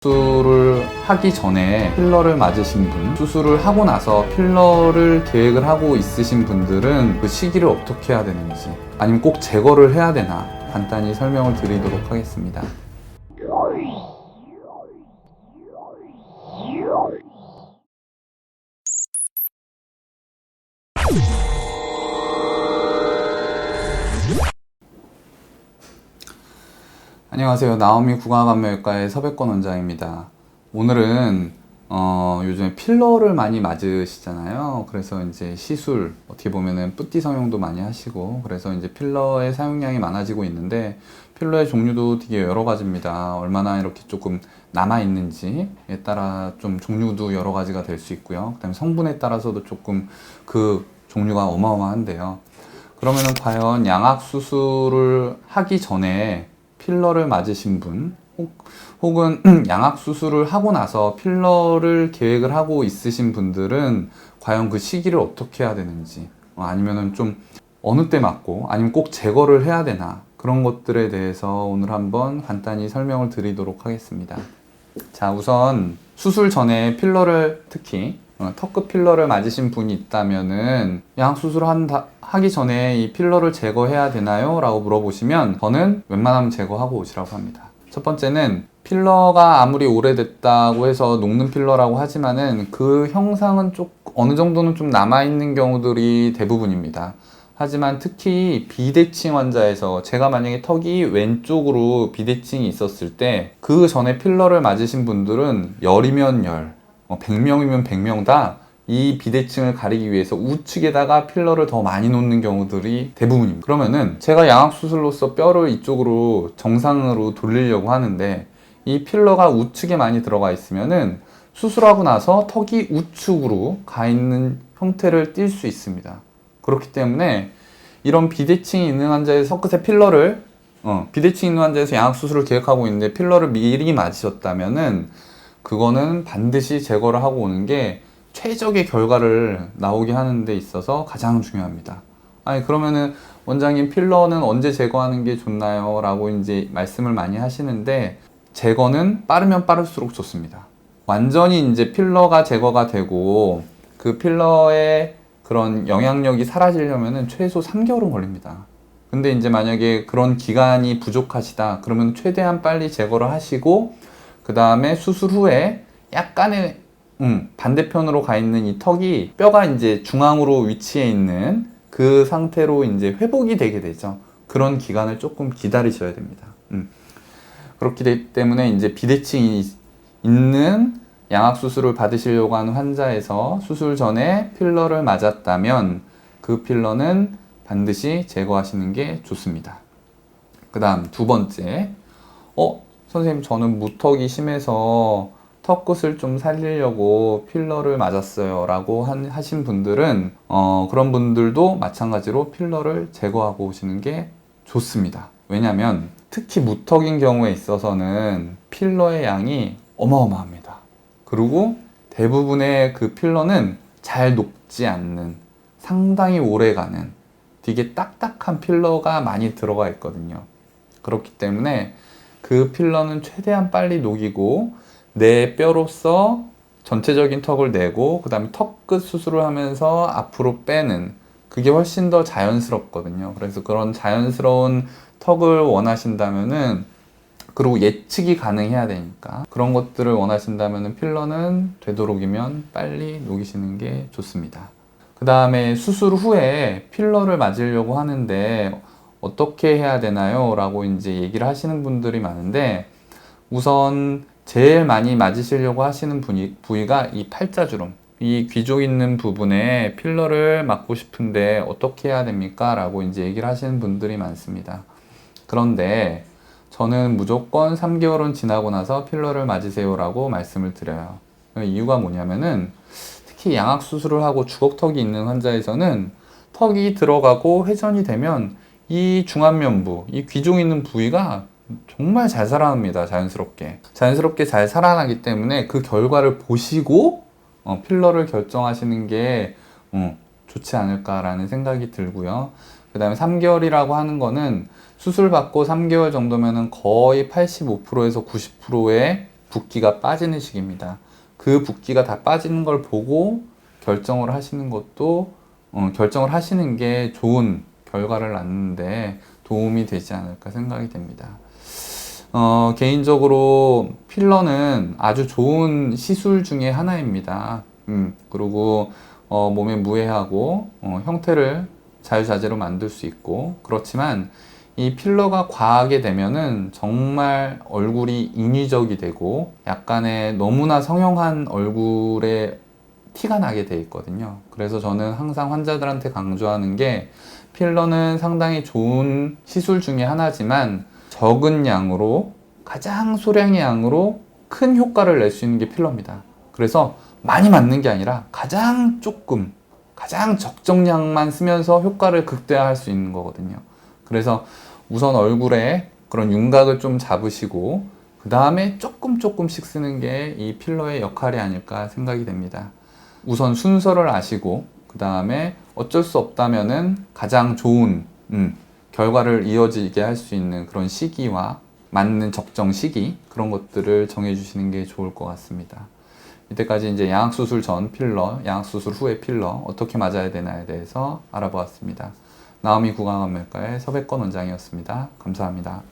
수술을 하기 전에 필러를 맞으신 분, 수술을 하고 나서 필러를 계획을 하고 있으신 분들은 그 시기를 어떻게 해야 되는지, 아니면 꼭 제거를 해야 되나 간단히 설명을 드리도록 하겠습니다. 안녕하세요. 나오미 구강감며외과의 서백권 원장입니다. 오늘은 요즘에 필러를 많이 맞으시잖아요. 그래서 이제 시술, 어떻게 보면은 뿌띠 성형도 많이 하시고, 그래서 이제 필러의 사용량이 많아지고 있는데, 필러의 종류도 되게 여러 가지입니다. 얼마나 이렇게 조금 남아있는지에 따라 좀 종류도 여러 가지가 될 수 있고요. 그 다음에 성분에 따라서도 조금 그 종류가 어마어마한데요. 그러면은 과연 양악 수술을 하기 전에 필러를 맞으신 분, 혹은 양악 수술을 하고 나서 필러를 계획을 하고 있으신 분들은 과연 그 시기를 어떻게 해야 되는지, 아니면은 좀 어느 때 맞고, 아니면 꼭 제거를 해야 되나, 그런 것들에 대해서 오늘 한번 간단히 설명을 드리도록 하겠습니다. 자, 우선 수술 전에 필러를, 특히 턱끝 필러를 맞으신 분이 있다면은 양악 수술을 하기 전에 이 필러를 제거해야 되나요? 라고 물어보시면 저는 웬만하면 제거하고 오시라고 합니다. 첫 번째는 필러가 아무리 오래됐다고 해서 녹는 필러라고 하지만은 그 형상은 어느 정도는 좀 남아있는 경우들이 대부분입니다. 하지만 특히 비대칭 환자에서, 제가 만약에 턱이 왼쪽으로 비대칭이 있었을 때 그 전에 필러를 맞으신 분들은 열이면 열, 100명이면 100명 다 이 비대칭을 가리기 위해서 우측에다가 필러를 더 많이 놓는 경우들이 대부분입니다. 그러면은 제가 양악 수술로서 뼈를 이쪽으로 정상으로 돌리려고 하는데 이 필러가 우측에 많이 들어가 있으면은 수술하고 나서 턱이 우측으로 가 있는 형태를 띌 수 있습니다. 그렇기 때문에 이런 비대칭이 있는 환자에서 턱끝에 필러를 비대칭 있는 환자에서 양악 수술을 계획하고 있는데 필러를 미리 맞으셨다면은 그거는 반드시 제거를 하고 오는 게 최적의 결과를 나오게 하는 데 있어서 가장 중요합니다. 아니, 그러면은 원장님, 필러는 언제 제거하는 게 좋나요? 라고 이제 말씀을 많이 하시는데, 제거는 빠르면 빠를수록 좋습니다. 완전히 이제 필러가 제거가 되고 그 필러의 그런 영향력이 사라지려면은 최소 3개월은 걸립니다. 근데 이제 만약에 그런 기간이 부족하시다 그러면 최대한 빨리 제거를 하시고, 그 다음에 수술 후에 약간의 반대편으로 가 있는 이 턱이 뼈가 이제 중앙으로 위치해 있는 그 상태로 이제 회복이 되게 되죠. 그런 기간을 조금 기다리셔야 됩니다. 그렇기 때문에 이제 비대칭이 있는 양악 수술을 받으시려고 하는 환자에서 수술 전에 필러를 맞았다면 그 필러는 반드시 제거하시는 게 좋습니다. 그 다음 두 번째, 선생님, 저는 무턱이 심해서 턱끝을 좀 살리려고 필러를 맞았어요 라고 하신 분들은 그런 분들도 마찬가지로 필러를 제거하고 오시는 게 좋습니다. 왜냐면 특히 무턱인 경우에 있어서는 필러의 양이 어마어마합니다. 그리고 대부분의 그 필러는 잘 녹지 않는, 상당히 오래가는 되게 딱딱한 필러가 많이 들어가 있거든요. 그렇기 때문에 그 필러는 최대한 빨리 녹이고 내 뼈로서 전체적인 턱을 내고, 그 다음에 턱끝 수술을 하면서 앞으로 빼는, 그게 훨씬 더 자연스럽거든요. 그래서 그런 자연스러운 턱을 원하신다면은, 그리고 예측이 가능해야 되니까 그런 것들을 원하신다면은 필러는 되도록이면 빨리 녹이시는 게 좋습니다. 그 다음에 수술 후에 필러를 맞으려고 하는데 어떻게 해야 되나요? 라고 이제 얘기를 하시는 분들이 많은데, 우선 제일 많이 맞으시려고 하시는 부위가 이 팔자주름, 이 귀족 있는 부분에 필러를 맞고 싶은데 어떻게 해야 됩니까? 라고 이제 얘기를 하시는 분들이 많습니다. 그런데 저는 무조건 3개월은 지나고 나서 필러를 맞으세요 라고 말씀을 드려요. 이유가 뭐냐면은, 특히 양악 수술을 하고 주걱턱이 있는 환자에서는 턱이 들어가고 회전이 되면 이 중안면부, 이 귀종 있는 부위가 정말 잘 살아납니다. 자연스럽게 잘 살아나기 때문에 그 결과를 보시고 필러를 결정하시는 게 좋지 않을까라는 생각이 들고요. 그 다음에 3개월이라고 하는 거는 수술 받고 3개월 정도면은 거의 85%에서 90%의 붓기가 빠지는 시기입니다. 그 붓기가 다 빠지는 걸 보고 결정을 하시는 것도 결정을 하시는 게 좋은 결과를 낳는데 도움이 되지 않을까 생각이 됩니다. 개인적으로 필러는 아주 좋은 시술 중에 하나입니다. 그리고 몸에 무해하고 형태를 자유자재로 만들 수 있고, 그렇지만 이 필러가 과하게 되면은 정말 얼굴이 인위적이 되고 약간의 너무나 성형한 얼굴에 티가 나게 돼 있거든요. 그래서 저는 항상 환자들한테 강조하는 게, 필러는 상당히 좋은 시술 중에 하나지만 적은 양으로, 가장 소량의 양으로 큰 효과를 낼 수 있는 게 필러입니다. 그래서 많이 맞는 게 아니라 가장 조금, 가장 적정량만 쓰면서 효과를 극대화할 수 있는 거거든요. 그래서 우선 얼굴에 그런 윤곽을 좀 잡으시고 그 다음에 조금씩 쓰는 게 이 필러의 역할이 아닐까 생각이 됩니다. 우선 순서를 아시고 그 다음에 어쩔 수 없다면은 가장 좋은 결과를 이어지게 할 수 있는 그런 시기와 맞는 적정 시기, 그런 것들을 정해주시는 게 좋을 것 같습니다. 이때까지 이제 양악수술 전 필러, 양악수술 후의 필러 어떻게 맞아야 되나에 대해서 알아보았습니다. 나오미 구강암외과의 서백권 원장이었습니다. 감사합니다.